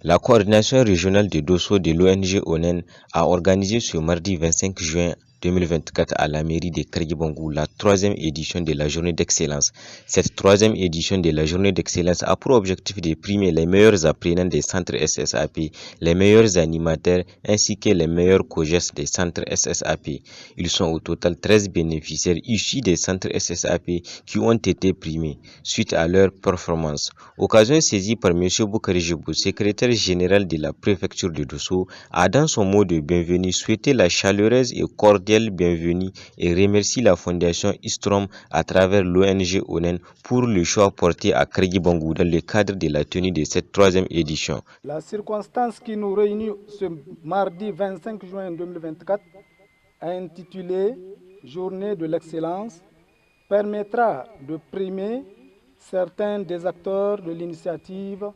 La coordination régionale de Dosso de l'ONG ONEN a organisé ce mardi 25 juin 2024 à la mairie de Kargibangou la troisième édition de la journée d'excellence. Cette troisième édition de la journée d'excellence a pour objectif de primer les meilleurs apprenants des centres SSAP, les meilleurs animateurs ainsi que les meilleurs COGES des centres SSAP. Ils sont au total 13 bénéficiaires issus des centres SSAP qui ont été primés suite à leur performance. Occasion saisie par M. Boukari Jibou, secrétaire général de la préfecture de Dosso, a dans son mot de bienvenue souhaité la chaleureuse et cordiale bienvenue et remercie la fondation Istrom à travers l'ONG ONEN pour le choix porté à Kargibangou dans le cadre de la tenue de cette troisième édition. La circonstance qui nous réunit ce mardi 25 juin 2024, intitulée Journée de l'excellence, permettra de primer certains des acteurs de l'initiative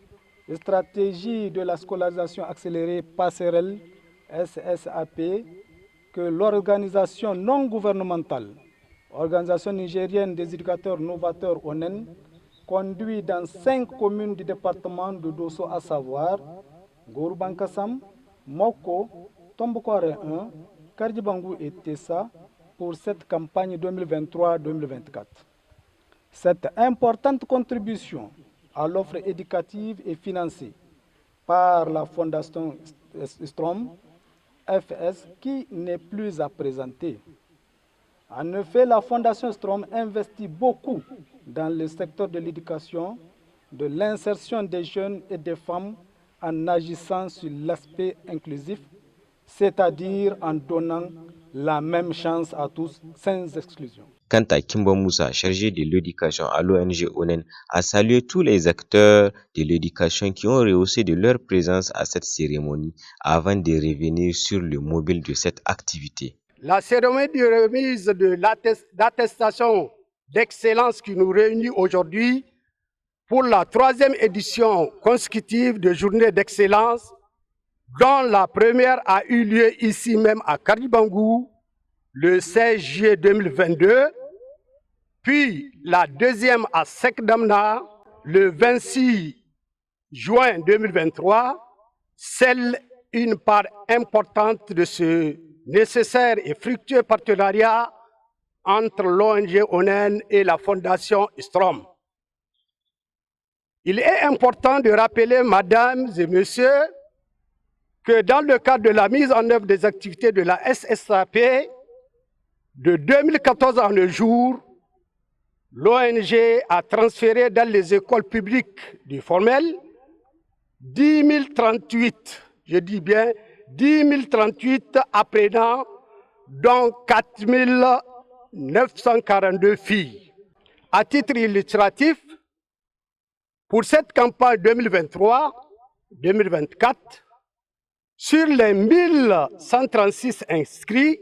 Stratégie de la scolarisation accélérée passerelle SSAP que l'organisation non gouvernementale, Organisation nigérienne des éducateurs novateurs ONEN, conduit dans 5 communes du département de Dosso, à savoir Gourbankassam, Moko, Tomboukware 1, Kargibangou et Tessa pour cette campagne 2023-2024. Cette importante contribution à l'offre éducative est financée par la Fondation Strom FS qui n'est plus à présenter. En effet, la Fondation Strom investit beaucoup dans le secteur de l'éducation, de l'insertion des jeunes et des femmes en agissant sur l'aspect inclusif, c'est-à-dire en donnant la même chance à tous sans exclusion. Quant à Kimba Moussa, chargé de l'éducation à l'ONG ONEN, a salué tous les acteurs de l'éducation qui ont rehaussé de leur présence à cette cérémonie avant de revenir sur le mobile de cette activité. La cérémonie de remise de l'attestation d'excellence qui nous réunit aujourd'hui pour la troisième édition consécutive de Journée d'excellence, dont la première a eu lieu ici même à Kargibangou le 16 juillet 2022, puis la deuxième à Sekdamna le 26 juin 2023, scelle une part importante de ce nécessaire et fructueux partenariat entre l'ONG ONEN et la Fondation Strom. Il est important de rappeler, mesdames et messieurs, que dans le cadre de la mise en œuvre des activités de la SSAP, de 2014 à nos jours, l'ONG a transféré dans les écoles publiques du formel 10 038, je dis bien 10 038 apprenants, dont 4 942 filles. À titre illustratif, pour cette campagne 2023-2024, sur les 1136 inscrits,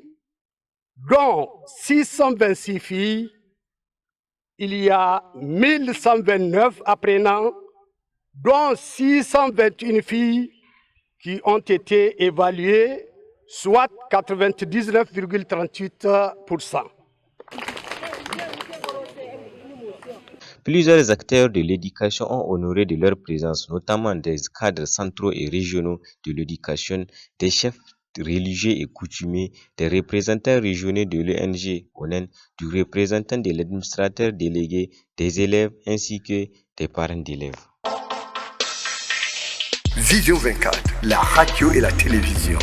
dont 626 filles, il y a 1129 apprenants, dont 621 filles qui ont été évaluées, soit 99,38%. Plusieurs acteurs de l'éducation ont honoré de leur présence, notamment des cadres centraux et régionaux de l'éducation, des chefs religieux et coutumiers, des représentants régionaux de l'ONG ONEN, du représentant de l'administrateur délégué, des élèves ainsi que des parents d'élèves. Vision 24, la radio et la télévision.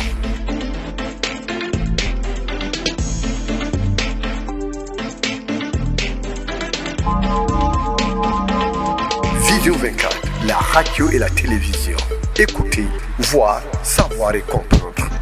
Vision 24, la radio et la télévision. Écoutez, voir, savoir et comprendre.